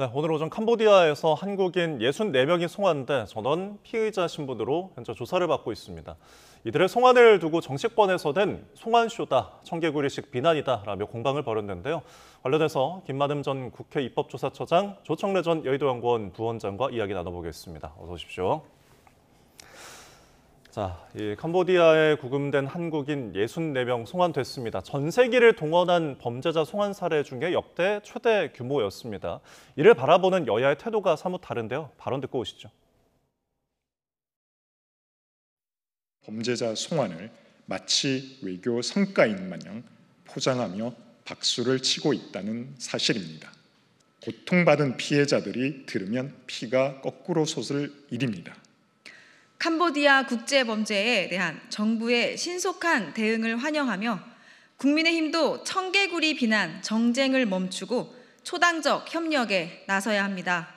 네, 오늘 오전 캄보디아에서 한국인 64명이 송환돼 전원 피의자 신분으로 현재 조사를 받고 있습니다. 이들의 송환을 두고 정치권에서는 송환쇼다, 청개구리식 비난이다라며 공방을 벌였는데요. 관련해서 김만흠 전 국회 입법조사처장, 조청래 전 여의도연구원 부원장과 이야기 나눠보겠습니다. 어서 오십시오. 자, 이 캄보디아에 구금된 한국인 64명 송환됐습니다. 전 세기를 동원한 범죄자 송환 사례 중에 역대 최대 규모였습니다. 이를 바라보는 여야의 태도가 사뭇 다른데요. 발언 듣고 오시죠. 범죄자 송환을 마치 외교 성과인 마냥 포장하며 박수를 치고 있다는 사실입니다. 고통받은 피해자들이 들으면 피가 거꾸로 솟을 일입니다. 캄보디아 국제범죄에 대한 정부의 신속한 대응을 환영하며 국민의힘도 청개구리 비난, 정쟁을 멈추고 초당적 협력에 나서야 합니다.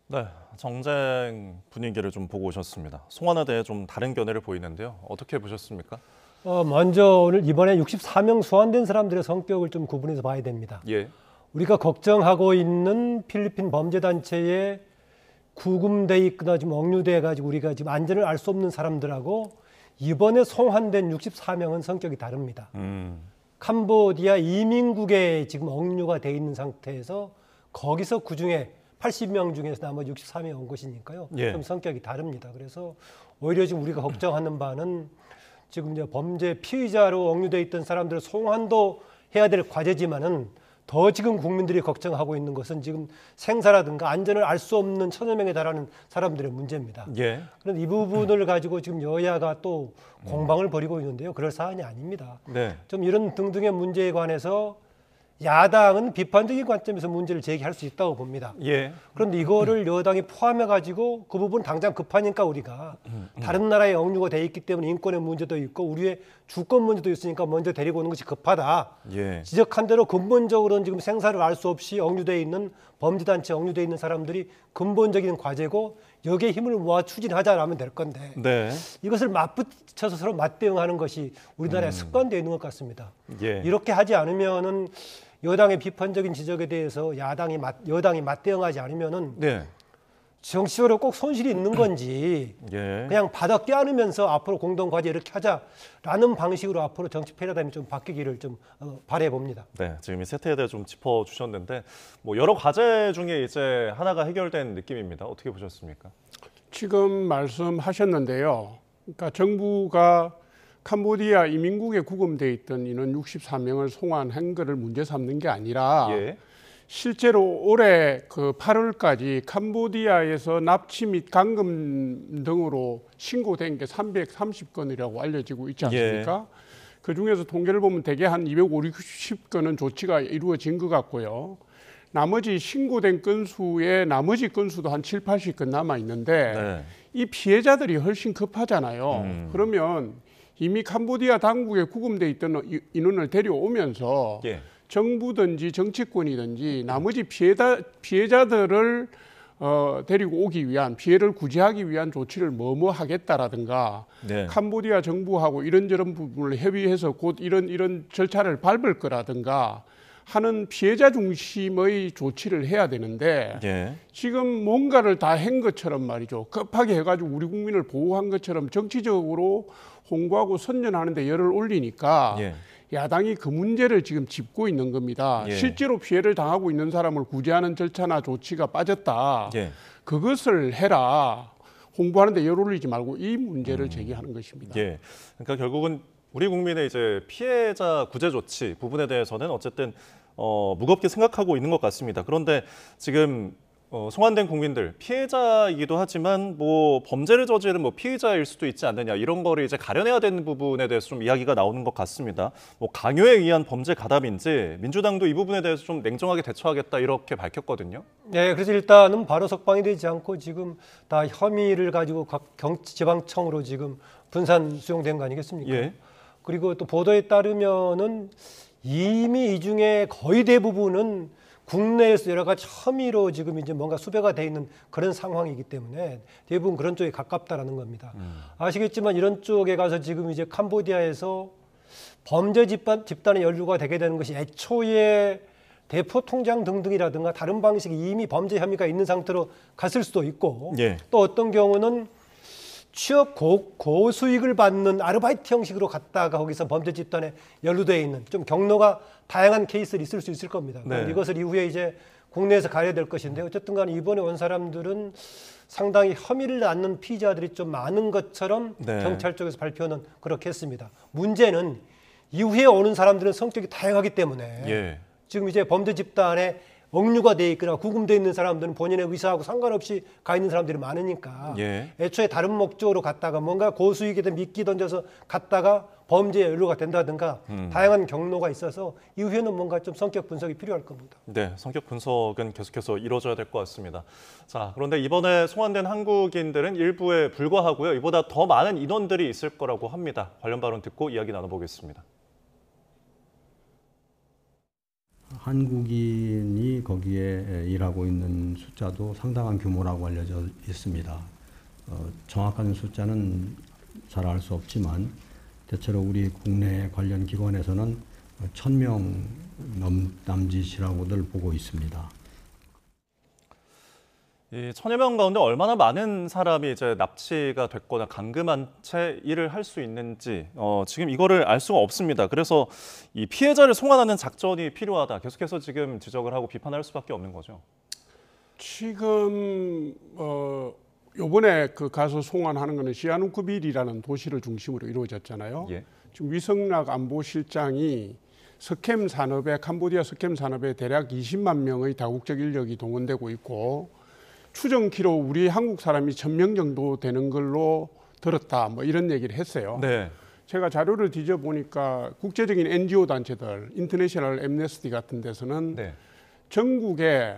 네, 정쟁 분위기를 좀 보고 오셨습니다. 송환에 대해 좀 다른 견해를 보이는데요. 어떻게 보셨습니까? 먼저 오늘 이번에 64명 소환된 사람들의 성격을 좀 구분해서 봐야 됩니다. 예. 우리가 걱정하고 있는 필리핀 범죄단체에 구금돼 있거나 지금 억류돼 가지고 우리가 지금 안전을 알 수 없는 사람들하고 이번에 송환된 64명은 성격이 다릅니다. 캄보디아 이민국에 지금 억류가 돼 있는 상태에서 거기서 그중에 80명 중에서 나머지 64명이 온 것이니까요. 예. 좀 성격이 다릅니다. 그래서 오히려 지금 우리가 걱정하는 바는 지금 이제 범죄 피의자로 억류돼 있던 사람들을 송환도 해야 될 과제지만은 더 지금 국민들이 걱정하고 있는 것은 지금 생사라든가 안전을 알 수 없는 1000여 명에 달하는 사람들의 문제입니다. 예. 그런데 이 부분을 가지고 지금 여야가 또 공방을 벌이고 있는데요. 그럴 사안이 아닙니다. 네. 좀 이런 등등의 문제에 관해서 야당은 비판적인 관점에서 문제를 제기할 수 있다고 봅니다. 예. 그런데 이거를 여당이 포함해가지고 그 부분 당장 급하니까 우리가 다른 나라에 억류가 돼 있기 때문에 인권의 문제도 있고 우리의 주권 문제도 있으니까 먼저 데리고 오는 것이 급하다. 예. 지적한 대로 근본적으로는 지금 생사를 알 수 없이 억류돼 있는 범죄단체 억류돼 있는 사람들이 근본적인 과제고 여기에 힘을 모아 추진하자라면 될 건데 네. 이것을 맞붙여서 서로 맞대응하는 것이 우리나라에 습관되어 있는 것 같습니다. 예. 이렇게 하지 않으면은 여당의 비판적인 지적에 대해서 여당이 맞대응하지 않으면은 네. 정치적으로 꼭 손실이 있는 건지 예. 그냥 받아 껴안으면서 앞으로 공동과제 이렇게 하자라는 방식으로 앞으로 정치 패러다임이 좀 바뀌기를 좀 바라해 봅니다. 네, 지금 이 세태에 대해 좀 짚어주셨는데 뭐 여러 과제 중에 이제 하나가 해결된 느낌입니다. 어떻게 보셨습니까? 지금 말씀하셨는데요. 그러니까 정부가 캄보디아 이민국에 구금돼 있던 인원 64명을 송환한 것을 문제 삼는 게 아니라 예. 실제로 올해 그 8월까지 캄보디아에서 납치 및 감금 등으로 신고된 게 330건이라고 알려지고 있지 않습니까? 예. 그 중에서 통계를 보면 대개 한 250건은 조치가 이루어진 것 같고요. 나머지 신고된 건수의 나머지 건수도 한 7, 80건 남아 있는데 네. 이 피해자들이 훨씬 급하잖아요. 그러면 이미 캄보디아 당국에 구금돼 있던 인원을 데려오면서 예. 정부든지 정치권이든지 나머지 피해자들을 데리고 오기 위한 피해를 구제하기 위한 조치를 뭐뭐 하겠다라든가 네. 캄보디아 정부하고 이런저런 부분을 협의해서 곧 이런 절차를 밟을 거라든가 하는 피해자 중심의 조치를 해야 되는데 예. 지금 뭔가를 다 한 것처럼 말이죠. 급하게 해가지고 우리 국민을 보호한 것처럼 정치적으로 홍보하고 선전하는데 열을 올리니까 예. 야당이 그 문제를 지금 짚고 있는 겁니다. 예. 실제로 피해를 당하고 있는 사람을 구제하는 절차나 조치가 빠졌다. 예. 그것을 해라. 홍보하는데 열 올리지 말고 이 문제를 제기하는 것입니다. 예. 그러니까 결국은 우리 국민의 이제 피해자 구제 조치 부분에 대해서는 어쨌든 무겁게 생각하고 있는 것 같습니다. 그런데 지금 송환된 국민들 피해자이기도 하지만 뭐 범죄를 저지른 뭐 피의자일 수도 있지 않느냐 이런 거를 이제 가려내야 되는 부분에 대해서 좀 이야기가 나오는 것 같습니다. 뭐 강요에 의한 범죄 가담인지 민주당도 이 부분에 대해서 좀 냉정하게 대처하겠다 이렇게 밝혔거든요. 네, 그래서 일단은 바로 석방이 되지 않고 지금 다 혐의를 가지고 각 지방청으로 지금 분산 수용된 거 아니겠습니까? 예. 그리고 또 보도에 따르면은 이미 이 중에 거의 대부분은 국내에서 여러 가지 혐의로 지금 이제 뭔가 수배가 돼 있는 그런 상황이기 때문에 대부분 그런 쪽에 가깝다라는 겁니다. 아시겠지만 이런 쪽에 가서 지금 이제 캄보디아에서 범죄 집단의 연루가 되게 되는 것이 애초에 대포 통장 등등이라든가 다른 방식의 이미 범죄 혐의가 있는 상태로 갔을 수도 있고 예. 또 어떤 경우는 취업 고수익을 받는 아르바이트 형식으로 갔다가 거기서 범죄 집단에 연루되어 있는 좀 경로가 다양한 케이스를 있을 수 있을 겁니다. 네. 이것을 이후에 이제 국내에서 가려야 될 것인데 어쨌든 간에 이번에 온 사람들은 상당히 혐의를 낳는 피의자들이 좀 많은 것처럼 네. 경찰 쪽에서 발표는 그렇게 했습니다. 문제는 이후에 오는 사람들은 성격이 다양하기 때문에 예. 지금 이제 범죄 집단에 억류가 돼 있거나 구금돼 있는 사람들은 본인의 의사하고 상관없이 가 있는 사람들이 많으니까 예. 애초에 다른 목적으로 갔다가 뭔가 고수익에 대한 미끼 던져서 갔다가 범죄에 연루가 된다든가 다양한 경로가 있어서 이후에는 뭔가 좀 성격 분석이 필요할 겁니다. 네, 성격 분석은 계속해서 이루어져야 될 것 같습니다. 자, 그런데 이번에 송환된 한국인들은 일부에 불과하고요. 이보다 더 많은 인원들이 있을 거라고 합니다. 관련 발언 듣고 이야기 나눠보겠습니다. 한국인이 거기에 일하고 있는 숫자도 상당한 규모라고 알려져 있습니다. 정확한 숫자는 잘 알 수 없지만 대체로 우리 국내 관련 기관에서는 1,000명 남짓이라고들 보고 있습니다. 이 1,000여 명 가운데 얼마나 많은 사람이 이제 납치가 됐거나 감금한 채 일을 할 수 있는지 지금 이거를 알 수가 없습니다. 그래서 이 피해자를 송환하는 작전이 필요하다. 계속해서 지금 지적을 하고 비판할 수밖에 없는 거죠. 지금 요번에 그 가서 송환하는 거는 시아누크빌이라는 도시를 중심으로 이루어졌잖아요. 예. 지금 위성락 안보실장이 스캠 산업에 캄보디아 스캠 산업에 대략 20만 명의 다국적 인력이 동원되고 있고 추정키로 우리 한국 사람이 1,000명 정도 되는 걸로 들었다. 뭐 이런 얘기를 했어요. 네. 제가 자료를 뒤져 보니까 국제적인 NGO 단체들, 인터내셔널 앰네스티 같은 데서는 네. 전국에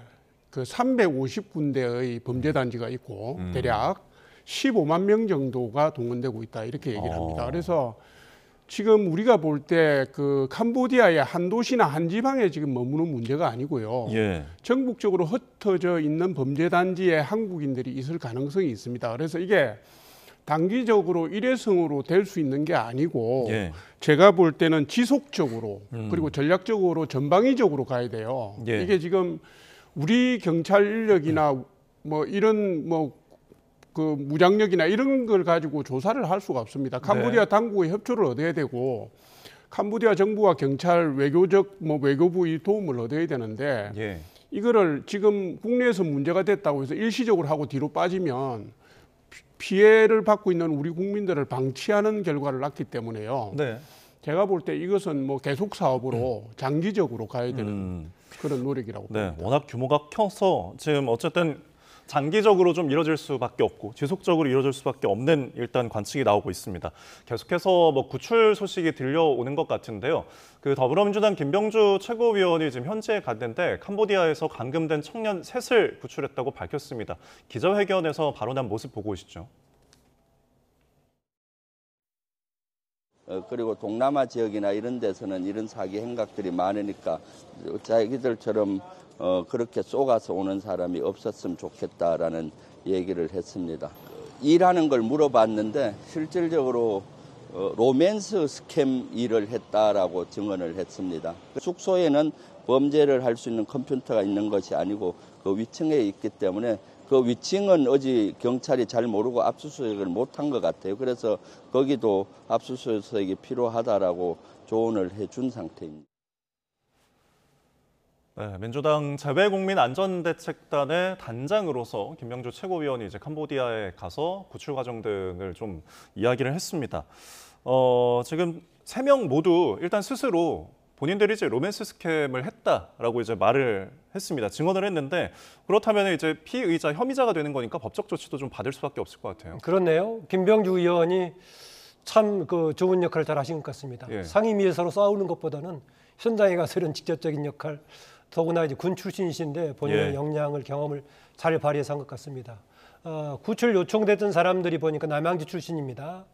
그 350군데의 범죄 단지가 있고 대략 15만 명 정도가 동원되고 있다 이렇게 얘기를 합니다. 그래서 지금 우리가 볼 때 그 캄보디아의 한 도시나 한 지방에 지금 머무는 문제가 아니고요. 예. 전국적으로 흩어져 있는 범죄 단지에 한국인들이 있을 가능성이 있습니다. 그래서 이게 단기적으로 일회성으로 될 수 있는 게 아니고 예. 제가 볼 때는 지속적으로 그리고 전략적으로 전방위적으로 가야 돼요. 예. 이게 지금 우리 경찰 인력이나 뭐 이런 뭐 그 무장력이나 이런 걸 가지고 조사를 할 수가 없습니다. 캄보디아 당국의 협조를 얻어야 되고 캄보디아 정부와 경찰 외교적 뭐 외교부의 도움을 얻어야 되는데 예. 이거를 지금 국내에서 문제가 됐다고 해서 일시적으로 하고 뒤로 빠지면 피해를 받고 있는 우리 국민들을 방치하는 결과를 낳기 때문에요. 네. 제가 볼 때 이것은 뭐 계속 사업으로 장기적으로 가야 되는 그런 노력이라고 네, 봅니다. 워낙 규모가 커서 지금 어쨌든 장기적으로 좀 이뤄질 수밖에 없고 지속적으로 이뤄질 수밖에 없는 일단 관측이 나오고 있습니다. 계속해서 뭐 구출 소식이 들려오는 것 같은데요. 그 더불어민주당 김병주 최고위원이 지금 현지에 갔는데 캄보디아에서 감금된 청년 셋을 구출했다고 밝혔습니다. 기자회견에서 발언한 모습 보고 오시죠. 그리고 동남아 지역이나 이런 데서는 이런 사기 행각들이 많으니까 자기들처럼 그렇게 쏘가서 오는 사람이 없었으면 좋겠다라는 얘기를 했습니다. 일하는 걸 물어봤는데 실질적으로 로맨스 스캠 일을 했다라고 증언을 했습니다. 숙소에는 범죄를 할 수 있는 컴퓨터가 있는 것이 아니고 그 위층에 있기 때문에 그 위층은 어제 경찰이 잘 모르고 압수수색을 못한 것 같아요. 그래서 거기도 압수수색이 필요하다라고 조언을 해준 상태입니다. 네, 민주당 재외국민안전대책단의 단장으로서 김병주 최고위원이 이제 캄보디아에 가서 구출 과정 등을 좀 이야기를 했습니다. 지금 3명 모두 일단 스스로 본인들이 이제 로맨스 스캠을 했다라고 이제 말을 했습니다. 증언을 했는데 그렇다면 이제 피의자, 혐의자가 되는 거니까 법적 조치도 좀 받을 수밖에 없을 것 같아요. 그렇네요. 김병주 의원이 참 그 좋은 역할을 잘 하신 것 같습니다. 예. 상임위에서로 싸우는 것보다는 현장에 가서 이런 직접적인 역할, 더구나 이제 군 출신이신데 본인의 예. 역량을 경험을 잘 발휘해서 한 것 같습니다. 구출 요청됐던 사람들이 보니까 남양주 출신입니다.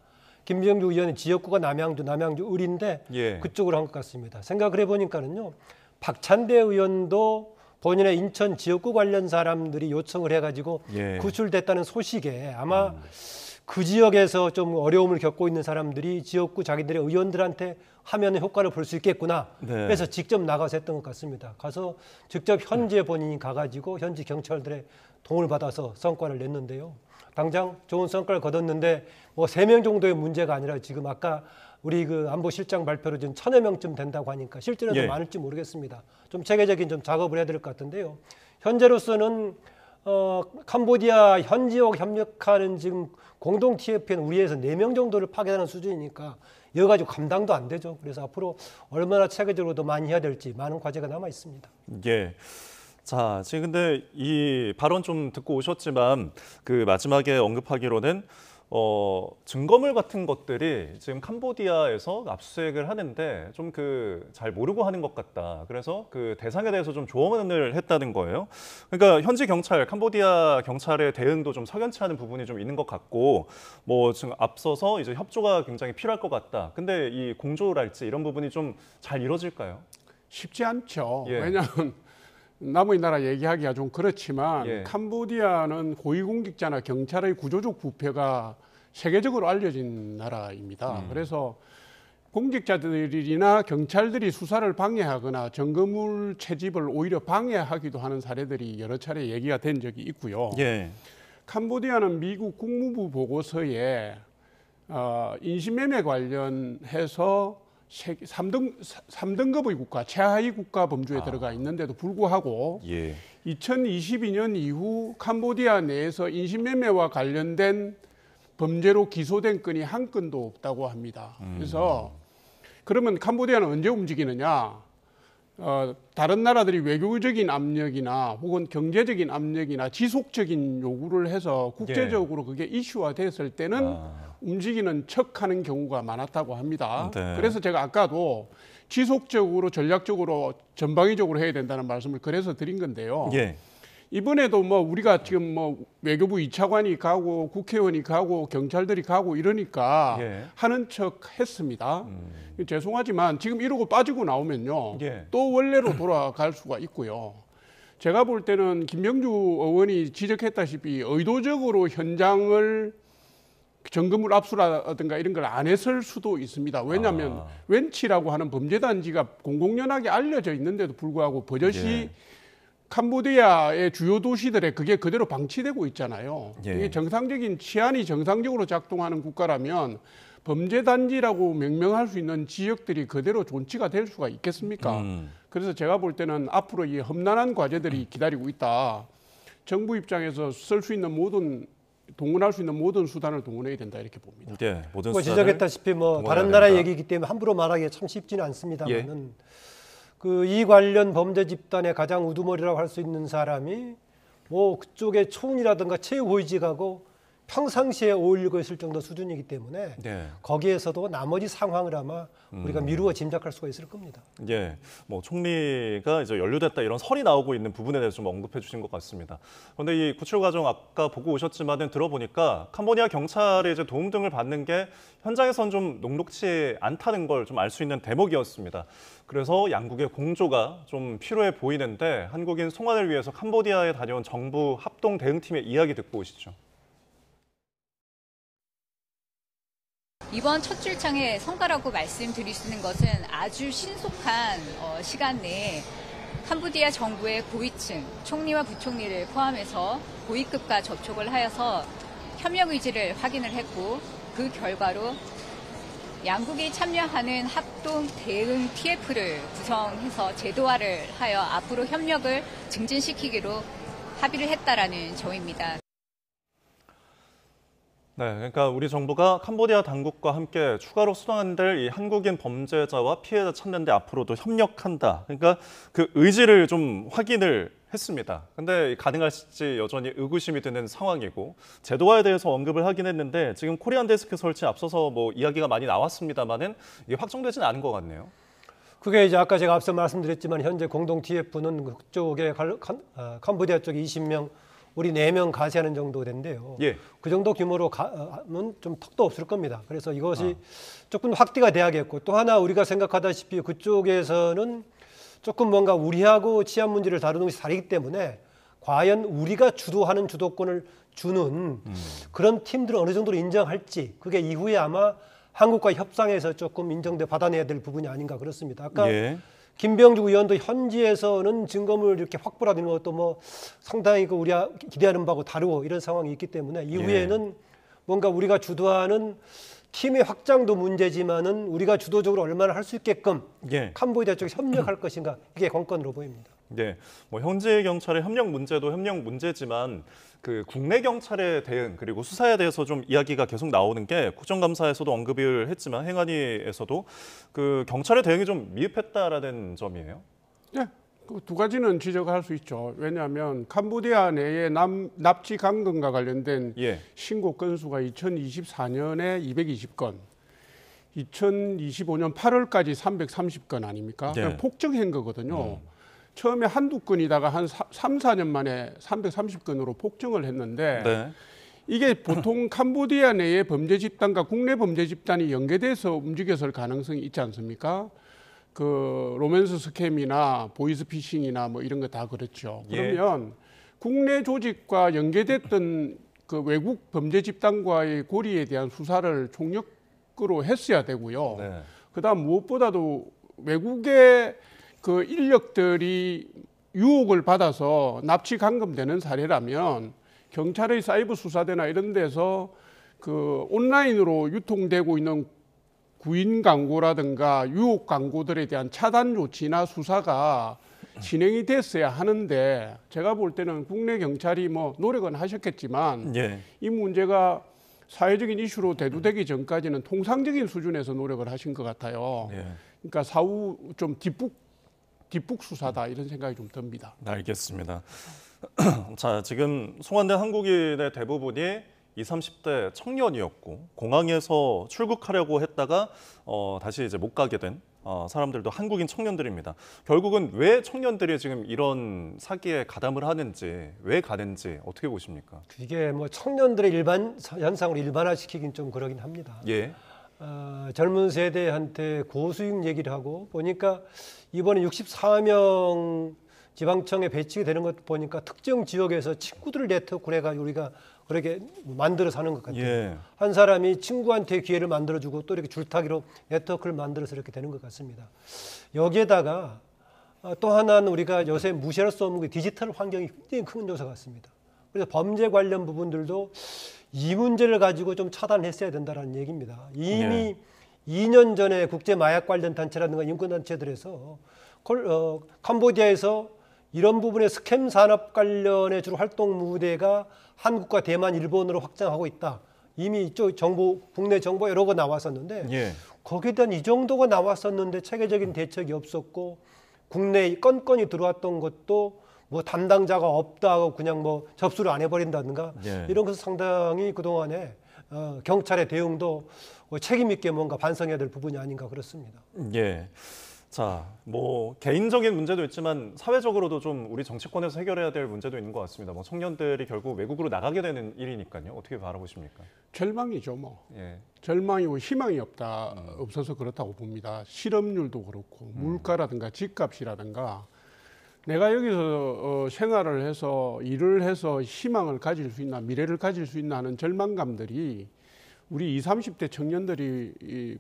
김병주 의원의 지역구가 남양주 을인데 예. 그쪽으로 한 것 같습니다. 생각을 해보니까는요, 박찬대 의원도 본인의 인천 지역구 관련 사람들이 요청을 해가지고 예. 구출됐다는 소식에 아마 그 지역에서 좀 어려움을 겪고 있는 사람들이 지역구 자기들의 의원들한테 하면 효과를 볼 수 있겠구나. 네. 그래서 직접 나가서 했던 것 같습니다. 가서 직접 현지에 본인이 가가지고 현지 경찰들의 도움을 받아서 성과를 냈는데요. 당장 좋은 성과를 거뒀는데 뭐 3명 정도의 문제가 아니라 지금 아까 우리 그 안보실장 발표로 지금 1000여 명쯤 된다고 하니까 실제로 더 예. 많을지 모르겠습니다. 좀 체계적인 좀 작업을 해야 될 것 같은데요. 현재로서는 캄보디아 현지와 협력하는 지금 공동 TF에는 우리에서 4명 정도를 파견하는 수준이니까 이거 가지고 감당도 안 되죠. 그래서 앞으로 얼마나 체계적으로 더 많이 해야 될지 많은 과제가 남아 있습니다. 예. 자, 지금 근데 이 발언 좀 듣고 오셨지만 그 마지막에 언급하기로는 증거물 같은 것들이 지금 캄보디아에서 압수수색을 하는데 좀 그 잘 모르고 하는 것 같다. 그래서 그 대상에 대해서 좀 조언을 했다는 거예요. 그러니까 현지 경찰, 캄보디아 경찰의 대응도 좀 석연치 않은 부분이 좀 있는 것 같고, 뭐 지금 앞서서 이제 협조가 굉장히 필요할 것 같다. 근데 이 공조랄지 이런 부분이 좀 잘 이루어질까요? 쉽지 않죠. 예. 왜냐하면 남의 나라 얘기하기가 좀 그렇지만 예. 캄보디아는 고위공직자나 경찰의 구조적 부패가 세계적으로 알려진 나라입니다. 그래서 공직자들이나 경찰들이 수사를 방해하거나 증거물 채집을 오히려 방해하기도 하는 사례들이 여러 차례 얘기가 된 적이 있고요. 예. 캄보디아는 미국 국무부 보고서에 인신매매 관련해서 3등급의 국가, 최하위 국가 범주에 들어가 있는데도 불구하고 예. 2022년 이후 캄보디아 내에서 인신매매와 관련된 범죄로 기소된 건이 한 건도 없다고 합니다. 그래서 그러면 캄보디아는 언제 움직이느냐? 다른 나라들이 외교적인 압력이나 혹은 경제적인 압력이나 지속적인 요구를 해서 국제적으로 그게 이슈화 됐을 때는 움직이는 척하는 경우가 많았다고 합니다. 네. 그래서 제가 아까도 지속적으로 전략적으로 전방위적으로 해야 된다는 말씀을 그래서 드린 건데요. 예. 이번에도 뭐 우리가 지금 뭐 외교부 2차관이 가고 국회의원이 가고 경찰들이 가고 이러니까 예. 하는 척 했습니다. 죄송하지만 지금 이러고 빠지고 나오면요. 예. 또 원래로 돌아갈 수가 있고요. 제가 볼 때는 김명주 의원이 지적했다시피 의도적으로 현장을 점검을 압수라든가 이런 걸 안 했을 수도 있습니다. 왜냐하면 웬치라고 하는 범죄단지가 공공연하게 알려져 있는데도 불구하고 버젓이 예. 캄보디아의 주요 도시들에 그게 그대로 방치되고 있잖아요. 예. 이게 정상적인 치안이 정상적으로 작동하는 국가라면 범죄단지라고 명명할 수 있는 지역들이 그대로 존치가 될 수가 있겠습니까? 그래서 제가 볼 때는 앞으로 이 험난한 과제들이 기다리고 있다. 정부 입장에서 쓸 수 있는 모든 동원할 수 있는 모든 수단을 동원해야 된다 이렇게 봅니다. 예. 모든 뭐 수단을 지적했다시피 뭐 동원해야 다른 나라 된다. 얘기이기 때문에 함부로 말하기가 참 쉽지는 않습니다만은 그 이 관련 범죄 집단의 가장 우두머리라고 할 수 있는 사람이 뭐 그쪽의 초은이라든가 최고위직하고 평상시에 어울리고 있을 정도 수준이기 때문에 네. 거기에서도 나머지 상황을 아마 우리가 미루어 짐작할 수가 있을 겁니다. 예, 뭐 총리가 이제 연루됐다 이런 설이 나오고 있는 부분에 대해서 좀 언급해 주신 것 같습니다. 그런데 이 구출 과정 아까 보고 오셨지만은 들어보니까 캄보디아 경찰의 이제 도움 등을 받는 게 현장에선 좀 녹록치 않다는 걸 좀 알 수 있는 대목이었습니다. 그래서 양국의 공조가 좀 필요해 보이는데 한국인 송환을 위해서 캄보디아에 다녀온 정부 합동 대응팀의 이야기 듣고 오시죠. 이번 첫 출장의 성과라고 말씀드릴 수 있는 것은 아주 신속한 시간 내에 캄보디아 정부의 고위층, 총리와 부총리를 포함해서 고위급과 접촉을 하여서 협력 의지를 확인을 했고 그 결과로 양국이 참여하는 합동 대응 TF를 구성해서 제도화를 하여 앞으로 협력을 증진시키기로 합의를 했다라는 점입니다. 네, 그러니까 우리 정부가 캄보디아 당국과 함께 추가로 수당될 이 한국인 범죄자와 피해자 찾는 데 앞으로도 협력한다. 그러니까 그 의지를 좀 확인을 했습니다. 근데 가능할지 여전히 의구심이 드는 상황이고 제도화에 대해서 언급을 하긴 했는데 지금 코리안 데스크 설치 앞서서 뭐 이야기가 많이 나왔습니다만은 이게 확정되지는 않은 것 같네요. 그게 이제 아까 제가 앞서 말씀드렸지만 현재 공동 TF는 그쪽에 캄보디아 쪽에 20명 우리 4명 가세하는 정도 된대요. 예. 그 정도 규모로 가면 좀 턱도 없을 겁니다. 그래서 이것이 조금 확대가 돼야겠고 또 하나 우리가 생각하다시피 그쪽에서는 조금 뭔가 우리하고 치안 문제를 다루는 것이 다르기 때문에 과연 우리가 주도하는 주도권을 주는 그런 팀들을 어느 정도로 인정할지 그게 이후에 아마 한국과 협상에서 조금 인정돼 받아내야 될 부분이 아닌가 그렇습니다. 아까 예. 김병주 의원도 현지에서는 증거물 이렇게 확보라는 것도 뭐 상당히 그 우리가 기대하는 바하고 다르고 이런 상황이 있기 때문에 이후에는 뭔가 우리가 주도하는 팀의 확장도 문제지만은 우리가 주도적으로 얼마나 할 수 있게끔 예. 캄보디아 쪽에 협력할 것인가 이게 관건으로 보입니다. 네, 뭐 현지 경찰의 협력 문제도 협력 문제지만 그 국내 경찰의 대응 그리고 수사에 대해서 좀 이야기가 계속 나오는 게 국정감사에서도 언급을 했지만 행안위에서도 그 경찰의 대응이 좀 미흡했다라는 점이에요. 네, 그 두 가지는 지적할 수 있죠. 왜냐하면 캄보디아 내에 납치 감금과 관련된 예. 신고 건수가 2024년에 220건, 2025년 8월까지 330건 아닙니까? 예. 폭증한 거거든요. 처음에 한두 건이다가 한 3, 4년 만에 330건으로 폭증을 했는데 네. 이게 보통 캄보디아 내의 범죄 집단과 국내 범죄 집단이 연계돼서 움직였을 가능성이 있지 않습니까? 그 로맨스 스캠이나 보이스피싱이나 뭐 이런 거 다 그렇죠. 그러면 국내 조직과 연계됐던 그 외국 범죄 집단과의 고리에 대한 수사를 총력으로 했어야 되고요. 네. 그다음 무엇보다도 외국의 그 인력들이 유혹을 받아서 납치 감금되는 사례라면 경찰의 사이버 수사대나 이런 데서 그 온라인으로 유통되고 있는 구인 광고라든가 유혹 광고들에 대한 차단 조치나 수사가 진행이 됐어야 하는데 제가 볼 때는 국내 경찰이 뭐 노력은 하셨겠지만 예. 이 문제가 사회적인 이슈로 대두되기 전까지는 통상적인 수준에서 노력을 하신 것 같아요. 예. 그러니까 사후 좀 뒷북 수사다 이런 생각이 좀 듭니다. 알겠습니다. 자, 지금 송환된 한국인의 대부분이 20, 30대 청년이었고 공항에서 출국하려고 했다가 다시 이제 못 가게 된 사람들도 한국인 청년들입니다. 결국은 왜 청년들이 지금 이런 사기에 가담을 하는지, 왜 가는지 어떻게 보십니까? 이게 뭐 청년들의 일반 현상으로 일반화시키긴 좀 그러긴 합니다. 예. 젊은 세대한테 고수익 얘기를 하고 보니까 이번에 64명 지방청에 배치가 되는 것 보니까 특정 지역에서 친구들을 네트워크를 해가지고 우리가 그렇게 만들어 사는 것 같아요. 예. 한 사람이 친구한테 기회를 만들어주고 또 이렇게 줄타기로 네트워크를 만들어서 이렇게 되는 것 같습니다. 여기에다가 또 하나는 우리가 요새 무시할 수 없는 게 디지털 환경이 굉장히 큰 요소 같습니다. 그래서 범죄 관련 부분들도 이 문제를 가지고 좀 차단했어야 된다는 얘기입니다. 이미 2년 전에 국제 마약 관련 단체라든가 인권 단체들에서 캄보디아에서 이런 부분의 스캠 산업 관련해 주로 활동 무대가 한국과 대만, 일본으로 확장하고 있다. 이미 이쪽 정보, 국내 정보 여러 거 나왔었는데 예. 거기에 대한 이 정도가 나왔었는데 체계적인 대책이 없었고 국내에 건건이 들어왔던 것도 뭐 담당자가 없다고 그냥 뭐 접수를 안 해버린다든가 예. 이런 것은 상당히 그동안에 경찰의 대응도 책임 있게 뭔가 반성해야 될 부분이 아닌가 그렇습니다. 예. 자, 뭐 개인적인 문제도 있지만 사회적으로도 좀 우리 정치권에서 해결해야 될 문제도 있는 것 같습니다. 뭐 청년들이 결국 외국으로 나가게 되는 일이니까요. 어떻게 바라보십니까? 절망이죠, 뭐. 예. 절망이고 희망이 없어서 그렇다고 봅니다. 실업률도 그렇고 물가라든가 집값이라든가 내가 여기서 생활을 해서 일을 해서 희망을 가질 수 있나 미래를 가질 수 있나 하는 절망감들이 우리 20, 30대 청년들이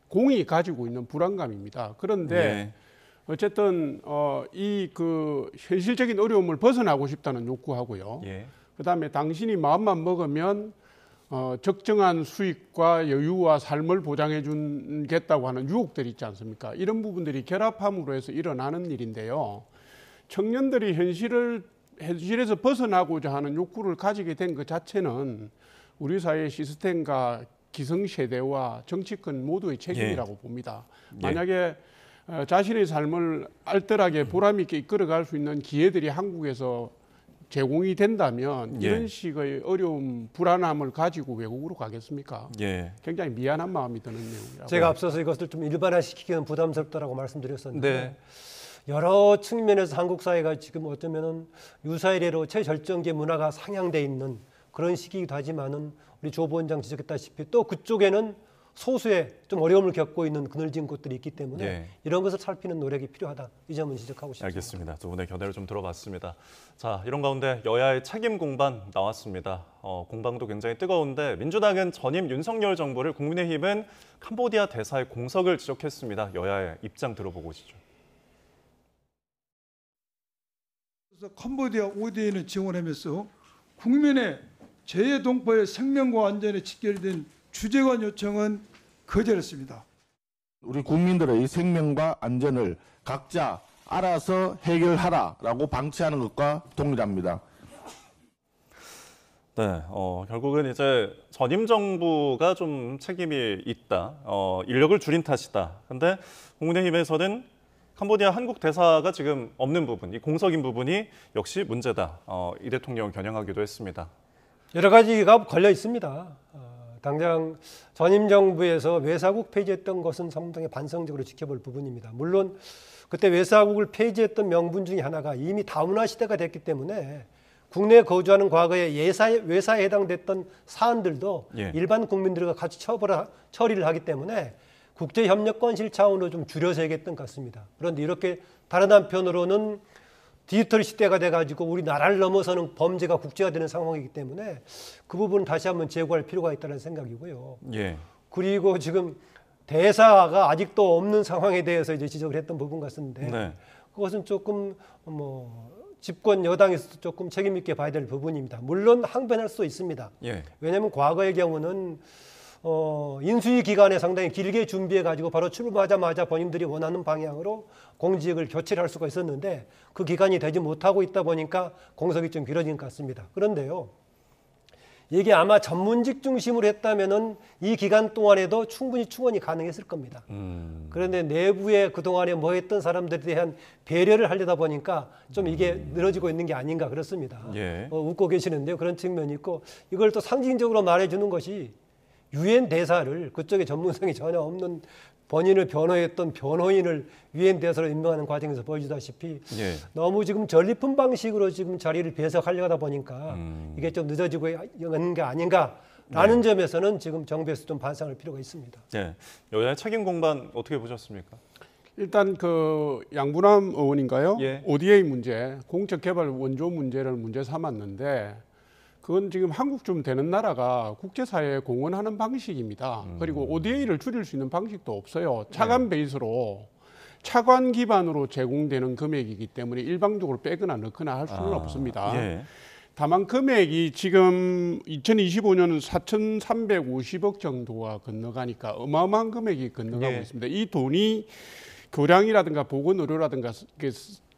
공이 가지고 있는 불안감입니다. 그런데 어쨌든 이 그 현실적인 어려움을 벗어나고 싶다는 욕구하고요. 예. 그다음에 당신이 마음만 먹으면 적정한 수익과 여유와 삶을 보장해 주겠다고 하는 유혹들이 있지 않습니까? 이런 부분들이 결합함으로 해서 일어나는 일인데요. 청년들이 현실에서 벗어나고자 하는 욕구를 가지게 된 것 자체는 우리 사회의 시스템과 기성세대와 정치권 모두의 책임이라고 봅니다. 만약에 자신의 삶을 알뜰하게 보람 있게 이끌어갈 수 있는 기회들이 한국에서 제공이 된다면 이런 식의 어려움, 불안함을 가지고 외국으로 가겠습니까? 굉장히 미안한 마음이 드는 내용이라고. 제가 앞서서 이것을 좀 일반화시키기는 부담스럽다라고 말씀드렸었는데 여러 측면에서 한국 사회가 지금 어쩌면은 유사이래로 최절정기의 문화가 상향돼 있는 그런 시기이기도 하지만은 우리 조 부원장 지적했다시피 또 그쪽에는 소수의 좀 어려움을 겪고 있는 그늘진 곳들이 있기 때문에 예. 이런 것을 살피는 노력이 필요하다. 이 점은 지적하고 싶습니다. 알겠습니다. 두 분의 견해를 좀 들어봤습니다. 자, 이런 가운데 여야의 책임 공방 나왔습니다. 공방도 굉장히 뜨거운데 민주당은 전임 윤석열 정부를, 국민의힘은 캄보디아 대사의 공석을 지적했습니다. 여야의 입장 들어보고 오시죠. 그래서 캄보디아 ODA를 지원하면서 국민의 재해동포의 생명과 안전에 직결된 주재관 요청은 거절했습니다. 우리 국민들의 생명과 안전을 각자 알아서 해결하라라고 방치하는 것과 동일합니다. 네, 결국은 이제 전임 정부가 좀 책임이 있다, 인력을 줄인 탓이다. 근데 국민의힘에서는 캄보디아 한국 대사가 지금 없는 부분, 이 공석인 부분이 역시 문제다. 이 대통령을 겨냥하기도 했습니다. 여러 가지가 걸려 있습니다. 당장 전임 정부에서 외사국 폐지했던 것은 상당히 반성적으로 지켜볼 부분입니다. 물론 그때 외사국을 폐지했던 명분 중에 하나가 이미 다문화 시대가 됐기 때문에 국내에 거주하는 과거에 외사에 해당됐던 사안들도 예. 일반 국민들과 같이 처리를 하기 때문에 국제협력관실 차원으로 좀 줄여서 얘기했던 것 같습니다. 그런데 이렇게 다른 한편으로는 디지털 시대가 돼가지고 우리 나라를 넘어서는 범죄가 국제화 되는 상황이기 때문에 그 부분은 다시 한번 재고할 필요가 있다는 생각이고요. 예. 그리고 지금 대사가 아직도 없는 상황에 대해서 이제 지적을 했던 부분 같은데 네. 그것은 조금 집권 여당에서도 조금 책임 있게 봐야 될 부분입니다. 물론 항변할 수 있습니다. 예. 왜냐하면 과거의 경우는 인수위 기간에 상당히 길게 준비해 가지고 바로 출범하자마자 본인들이 원하는 방향으로 공직을 교체를 할 수가 있었는데 그 기간이 되지 못하고 있다 보니까 공석이 좀 길어진 것 같습니다. 그런데요, 이게 아마 전문직 중심으로 했다면은 이 기간 동안에도 충분히 충원이 가능했을 겁니다. 그런데 내부에 그동안에 뭐 했던 사람들에 대한 배려를 하려다 보니까 좀 이게 늘어지고 있는 게 아닌가 그렇습니다. 예. 웃고 계시는데요. 그런 측면이 있고 이걸 또 상징적으로 말해주는 것이 유엔 대사를 그쪽에 전문성이 전혀 없는 본인을 변호했던 변호인을 유엔 대사로 임명하는 과정에서 보여주다시피 예. 너무 지금 전리품 방식으로 지금 자리를 배석하려고 하다 보니까 이게 좀 늦어지고 있는 게 아닌가라는 점에서는 지금 정부에서 좀 반성할 필요가 있습니다. 네. 여야의 책임 공방 어떻게 보셨습니까? 일단 그 양분남 의원인가요? 예. ODA 문제, 공적개발 원조 문제를 문제 삼았는데 그건 지금 한국쯤 되는 나라가 국제사회에 공헌하는 방식입니다. 그리고 ODA를 줄일 수 있는 방식도 없어요. 차관 베이스로 차관 기반으로 제공되는 금액이기 때문에 일방적으로 빼거나 넣거나 할 수는 없습니다. 예. 다만 금액이 지금 2025년은 4,350억 정도가 건너가니까 어마어마한 금액이 건너가고 예. 있습니다. 이 돈이 교량이라든가 보건의료라든가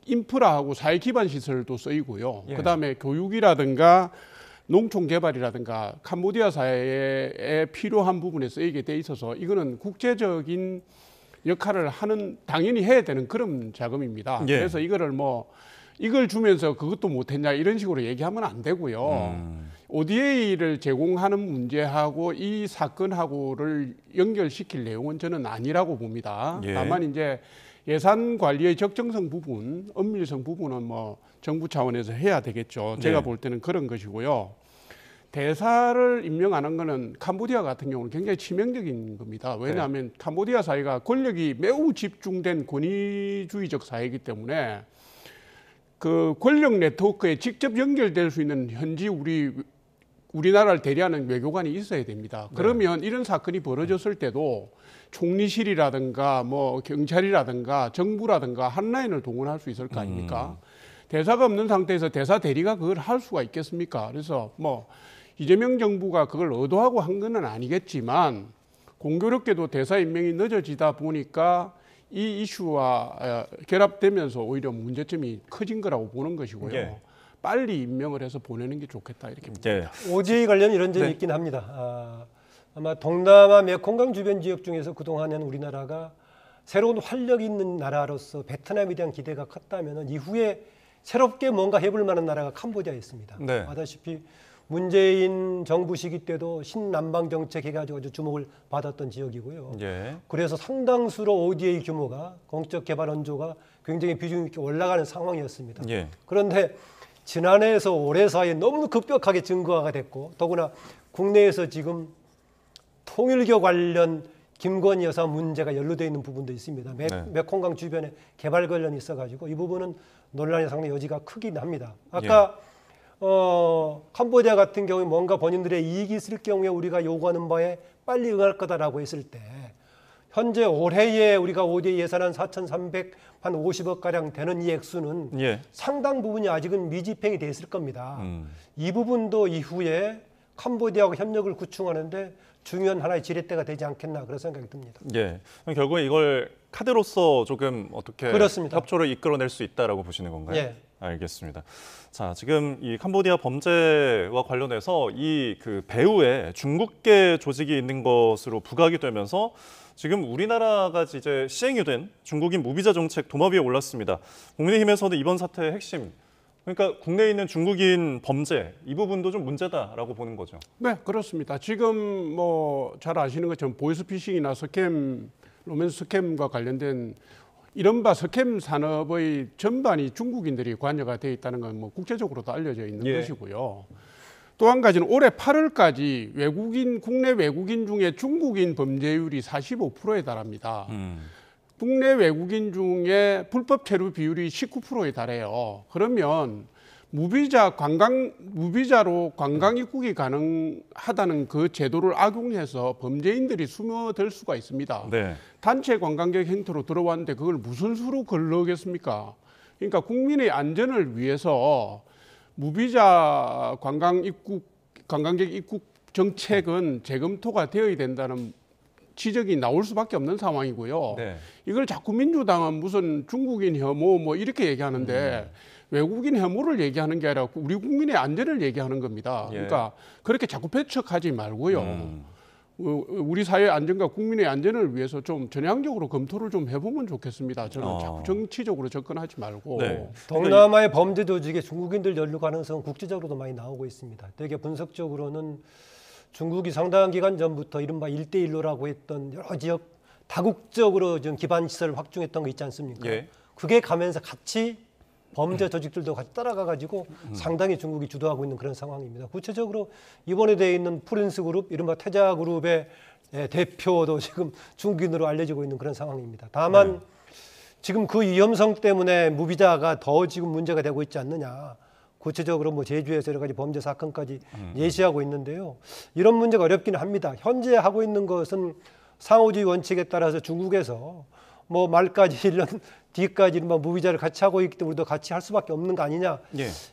인프라하고 사회 기반 시설도 쓰이고요. 예. 그다음에 교육이라든가 농촌 개발이라든가 캄보디아 사회에 필요한 부분에 쓰이게 돼 있어서 이거는 국제적인 역할을 하는 당연히 해야 되는 그런 자금입니다. 예. 그래서 이걸 주면서 그것도 못했냐 이런 식으로 얘기하면 안 되고요. ODA를 제공하는 문제하고 이 사건하고를 연결시킬 내용은 저는 아니라고 봅니다. 예. 다만 이제 예산 관리의 적정성 부분, 엄밀성 부분은 뭐 정부 차원에서 해야 되겠죠. 제가 네. 볼 때는 그런 것이고요. 대사를 임명하는 거는 캄보디아 같은 경우는 굉장히 치명적인 겁니다. 왜냐하면 캄보디아 사회가 권력이 매우 집중된 권위주의적 사회이기 때문에 그 권력 네트워크에 직접 연결될 수 있는 현지 우리나라를 대리하는 외교관이 있어야 됩니다. 그러면 이런 사건이 벌어졌을 때도 총리실이라든가 뭐 경찰이라든가 정부라든가 한 라인을 동원할 수 있을 거 아닙니까? 대사가 없는 상태에서 대사 대리가 그걸 할 수가 있겠습니까? 그래서 뭐 이재명 정부가 그걸 의도하고 한 건 아니겠지만 공교롭게도 대사 임명이 늦어지다 보니까 이 이슈와 결합되면서 오히려 문제점이 커진 거라고 보는 것이고요. 예. 빨리 임명을 해서 보내는 게 좋겠다 이렇게 봅니다. 예. ODA 관련 이런 점이 네. 있긴 합니다. 아마 동남아 메콩강 주변 지역 중에서 그동안에는 우리나라가 새로운 활력 있는 나라로서 베트남에 대한 기대가 컸다면 이후에 새롭게 뭔가 해볼 만한 나라가 캄보디아였습니다. 네. 아다시피 문재인 정부 시기 때도 신남방 정책 해가지고 아주 주목을 받았던 지역이고요. 예. 그래서 상당수로 ODA 규모가 공적 개발 원조가 굉장히 비중 있게 올라가는 상황이었습니다. 예. 그런데 지난해에서 올해 사이에 너무 급격하게 증가가 됐고 더구나 국내에서 지금 통일교 관련 김건희 여사 문제가 연루되어 있는 부분도 있습니다. 메콩강 주변에 개발 관련이 있어가지고 이 부분은 논란이 상당히 여지가 크긴 합니다. 아까 캄보디아 같은 경우에 뭔가 본인들의 이익이 있을 경우에 우리가 요구하는 바에 빨리 응할 거다라고 했을 때 현재 올해에 우리가 ODA 예산안 4,350억 가량 되는 이 액수는 상당 부분이 아직은 미집행이 돼 있을 겁니다. 이 부분도 이후에 캄보디아와 협력을 구축하는데 중요한 하나의 지렛대가 되지 않겠나 그런 생각이 듭니다. 예, 결국에 이걸 카드로서 조금 어떻게 그렇습니다. 협조를 이끌어낼 수 있다라고 보시는 건가요? 예. 알겠습니다. 자, 지금 이 캄보디아 범죄와 관련해서 이 그 배후에 중국계 조직이 있는 것으로 부각이 되면서 지금 우리나라가 이제 시행이 된 중국인 무비자 정책 도마 위에 올랐습니다. 국민의힘에서는 이번 사태의 핵심, 그러니까 국내에 있는 중국인 범죄 이 부분도 좀 문제다라고 보는 거죠. 네, 그렇습니다. 지금 뭐 잘 아시는 것처럼 보이스피싱이나 스캠, 로맨스 스캠과 관련된 이른바 스캠 산업의 전반이 중국인들이 관여가 되어 있다는 건 뭐 국제적으로도 알려져 있는 것이고요. 또 한 가지는 올해 8월까지 국내 외국인 중에 중국인 범죄율이 45%에 달합니다. 국내 외국인 중에 불법 체류 비율이 19%에 달해요. 그러면 무비자로 관광 입국이 가능하다는 그 제도를 악용해서 범죄인들이 스며들 수가 있습니다. 단체 관광객 행태로 들어왔는데 그걸 무슨 수로 걸러겠습니까? 그러니까 국민의 안전을 위해서 무비자 관광객 입국 정책은 재검토가 되어야 된다는 지적이 나올 수밖에 없는 상황이고요. 이걸 자꾸 민주당은 무슨 중국인 혐오 뭐 이렇게 얘기하는데 외국인 혐오를 얘기하는 게 아니라 우리 국민의 안전을 얘기하는 겁니다. 그러니까 그렇게 자꾸 배척하지 말고요. 우리 사회의 안전과 국민의 안전을 위해서 좀 전향적으로 검토를 좀 해보면 좋겠습니다. 저는 자꾸 정치적으로 접근하지 말고. 동남아의 범죄 조직에 중국인들 연루 가능성은 국제적으로도 많이 나오고 있습니다. 되게 분석적으로는 중국이 상당한 기간 전부터 이른바 1대1로라고 했던 여러 지역 다국적으로 좀 기반 시설을 확충했던 거 있지 않습니까? 그게 가면서 같이 범죄 조직들도 같이 따라가가지고 상당히 중국이 주도하고 있는 그런 상황입니다. 구체적으로 이번에 되어 있는 프린스 그룹, 이른바 태자 그룹의 대표도 지금 중국인으로 알려지고 있는 그런 상황입니다. 다만 지금 그 위험성 때문에 무비자가 더 지금 문제가 되고 있지 않느냐. 구체적으로 뭐 제주에서 여러 가지 범죄 사건까지 예시하고 있는데요. 이런 문제가 어렵기는 합니다. 현재 하고 있는 것은 상호주의 원칙에 따라서 중국에서 뭐 말까지 1년 뒤까지 뭐 무비자를 같이 하고 있기 때문에 우리도 같이 할 수밖에 없는 거 아니냐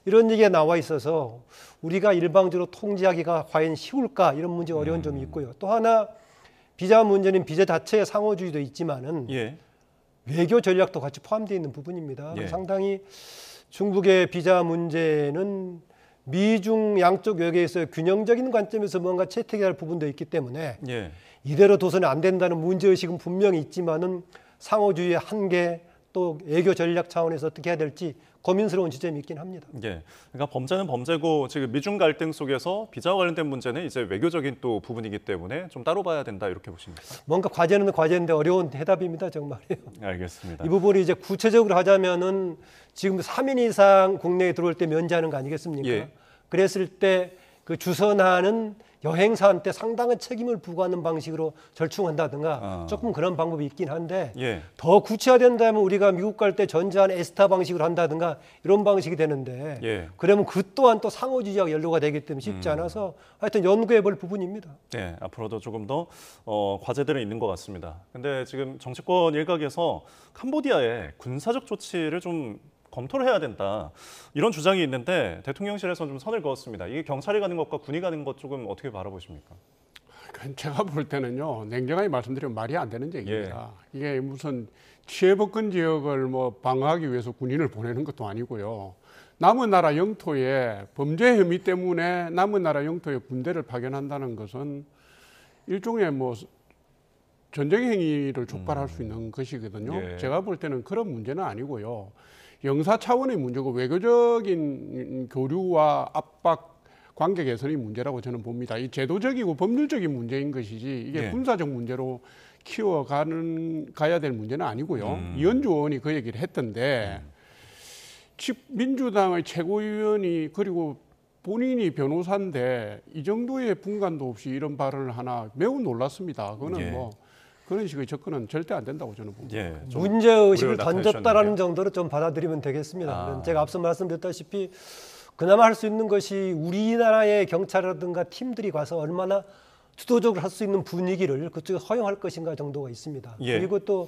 이런 얘기가 나와 있어서 우리가 일방적으로 통제하기가 과연 쉬울까 이런 문제 어려운 점이 있고요. 또 하나 비자 문제는 비자 자체의 상호주의도 있지만은 외교 전략도 같이 포함되어 있는 부분입니다. 상당히 중국의 비자 문제는 미중 양쪽 외교에서 균형적인 관점에서 뭔가 채택해야 할 부분도 있기 때문에 이대로 둬서는 안 된다는 문제의식은 분명히 있지만은 상호주의의 한계 또 외교 전략 차원에서 어떻게 해야 될지 고민스러운 지점이 있긴 합니다. 그러니까 범죄는 범죄고 지금 미중 갈등 속에서 비자와 관련된 문제는 이제 외교적인 또 부분이기 때문에 좀 따로 봐야 된다 이렇게 보십니까? 뭔가 과제는 과제인데 어려운 해답입니다, 정말이에요. 알겠습니다. 이 부분이 이제 구체적으로 하자면은 지금 3인 이상 국내에 들어올 때 면제하는 거 아니겠습니까? 그랬을 때 그 주선하는 여행사한테 상당한 책임을 부과하는 방식으로 절충한다든가 조금 그런 방법이 있긴 한데 더 구체화된다면 우리가 미국 갈 때 전제하는 에스타 방식으로 한다든가 이런 방식이 되는데 그러면 그 또한 또 상호주의와 연루가 되기 때문에 쉽지 않아서 하여튼 연구해 볼 부분입니다. 앞으로도 조금 더 과제들은 있는 것 같습니다. 근데 지금 정치권 일각에서 캄보디아의 군사적 조치를 좀 검토를 해야 된다 이런 주장이 있는데 대통령실에서는 좀 선을 그었습니다. 이게 경찰이 가는 것과 군이 가는 것 조금 어떻게 바라보십니까? 제가 볼 때는요 냉정하게 말씀드리면 말이 안 되는 얘기입니다. 이게 무슨 치해법권 지역을 뭐 방어하기 위해서 군인을 보내는 것도 아니고요. 남은 나라 영토에 범죄 혐의 때문에 남은 나라 영토에 군대를 파견한다는 것은 일종의 뭐 전쟁 행위를 촉발할 수 있는 것이거든요. 제가 볼 때는 그런 문제는 아니고요. 영사 차원의 문제고 외교적인 교류와 압박, 관계 개선의 문제라고 저는 봅니다. 이 제도적이고 법률적인 문제인 것이지 이게 군사적 문제로 가야 될 문제는 아니고요. 이현주 의원이 그 얘기를 했던데 민주당의 최고위원이 그리고 본인이 변호사인데 이 정도의 분간도 없이 이런 발언을 하나 매우 놀랐습니다. 그거는 예. 뭐 그런 식의 접근은 절대 안 된다고 저는 봅니다. 예, 좀 문제의식을 우려를 던졌다라는 나타내셨는데요. 정도로 좀 받아들이면 되겠습니다. 아. 제가 앞서 말씀드렸다시피 그나마 할 수 있는 것이 우리나라의 경찰이라든가 팀들이 가서 얼마나 주도적으로 할 수 있는 분위기를 그쪽에 허용할 것인가 정도가 있습니다. 예. 그리고 또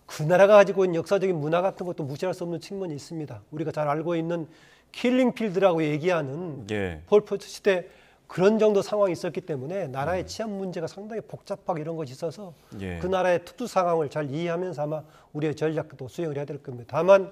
그 나라가 가지고 있는 역사적인 문화 같은 것도 무시할 수 없는 측면이 있습니다. 우리가 잘 알고 있는 킬링필드라고 얘기하는 예. 폴포트 시대 그런 정도 상황이 있었기 때문에 나라의 치안 문제가 상당히 복잡하고 이런 것이 있어서 예. 그 나라의 특수 상황을 잘 이해하면서 아마 우리의 전략도 수행을 해야 될 겁니다. 다만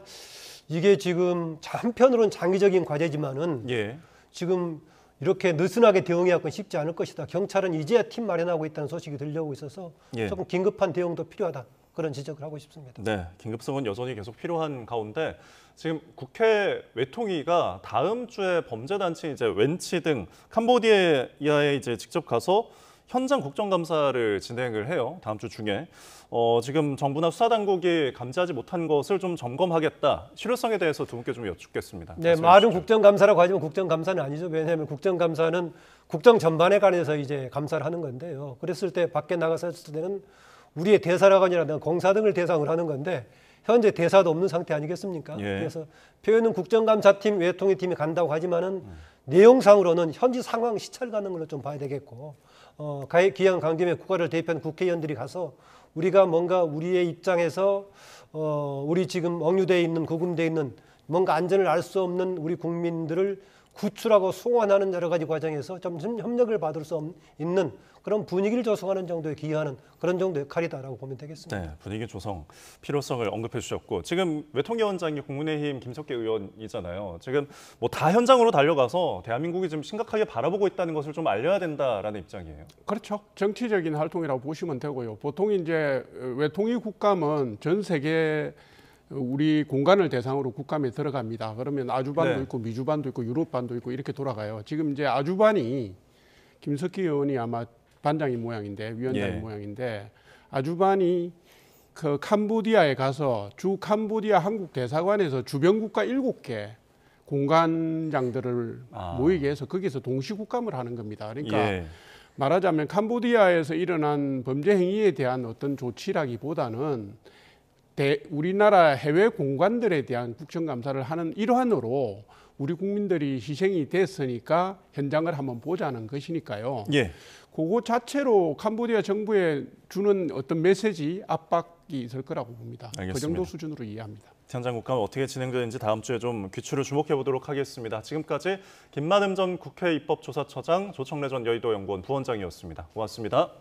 이게 지금 한편으로는 장기적인 과제지만은 예. 지금 이렇게 느슨하게 대응해야 쉽지 않을 것이다. 경찰은 이제야 팀 마련하고 있다는 소식이 들려오고 있어서 예. 조금 긴급한 대응도 필요하다. 그런 지적을 하고 싶습니다. 네, 긴급성은 여전히 계속 필요한 가운데 지금 국회 외통위가 다음 주에 범죄단체 이제 웬치 등 캄보디아에 이제 직접 가서 현장 국정감사를 진행을 해요. 다음 주 중에. 지금 정부나 수사당국이 감지하지 못한 것을 좀 점검하겠다. 실효성에 대해서 두 분께 좀 여쭙겠습니다. 네, 말씀해 말은 주시죠. 국정감사라고 하지만 국정감사는 아니죠. 왜냐하면 국정감사는 국정 전반에 관해서 이제 감사를 하는 건데요. 그랬을 때 밖에 나가서 했을 때는 우리의 대사라관이라든가 공사 등을 대상으로 하는 건데 현재 대사도 없는 상태 아니겠습니까? 예. 그래서 표현은 국정감사팀, 외통위 팀이 간다고 하지만은 내용상으로는 현지 상황 시찰 가는 걸로 좀 봐야 되겠고, 기왕 간 김에 국가를 대표하는 국회의원들이 가서 우리가 뭔가 우리의 입장에서 우리 지금 억류되어 있는 구금되어 있는 뭔가 안전을 알 수 없는 우리 국민들을 구출하고 송환하는 여러 가지 과정에서 좀 협력을 받을 수 있는 그런 분위기를 조성하는 정도에 기여하는 그런 정도의 역할이다라고 보면 되겠습니다. 네, 분위기 조성 필요성을 언급해 주셨고 지금 외통위원장이 국민의힘 김석계 의원이잖아요. 지금 뭐 다 현장으로 달려가서 대한민국이 지금 심각하게 바라보고 있다는 것을 좀 알려야 된다라는 입장이에요. 그렇죠. 정치적인 활동이라고 보시면 되고요. 보통 이제 외통위 국감은 전 세계 우리 공간을 대상으로 국감에 들어갑니다. 그러면 아주반도 네. 있고 미주반도 있고 유럽반도 있고 이렇게 돌아가요. 지금 이제 아주반이 김석기 의원이 아마 반장인 모양인데 위원장인 예. 모양인데 아주반이 그 캄보디아에 가서 주 캄보디아 한국 대사관에서 주변 국가 7개 공관장들을 모이게 해서 거기서 동시 국감을 하는 겁니다. 그러니까 예. 말하자면 캄보디아에서 일어난 범죄 행위에 대한 어떤 조치라기보다는 우리나라 해외 공관들에 대한 국정감사를 하는 일환으로 우리 국민들이 희생이 됐으니까 현장을 한번 보자는 것이니까요. 예. 그거 자체로 캄보디아 정부에 주는 어떤 메시지, 압박이 있을 거라고 봅니다. 알겠습니다. 그 정도 수준으로 이해합니다. 현장 국감 어떻게 진행되는지 다음 주에 좀 귀추를 주목해 보도록 하겠습니다. 지금까지 김만흠 전 국회 입법조사처장, 조청래 전 여의도 연구원 부원장이었습니다. 고맙습니다.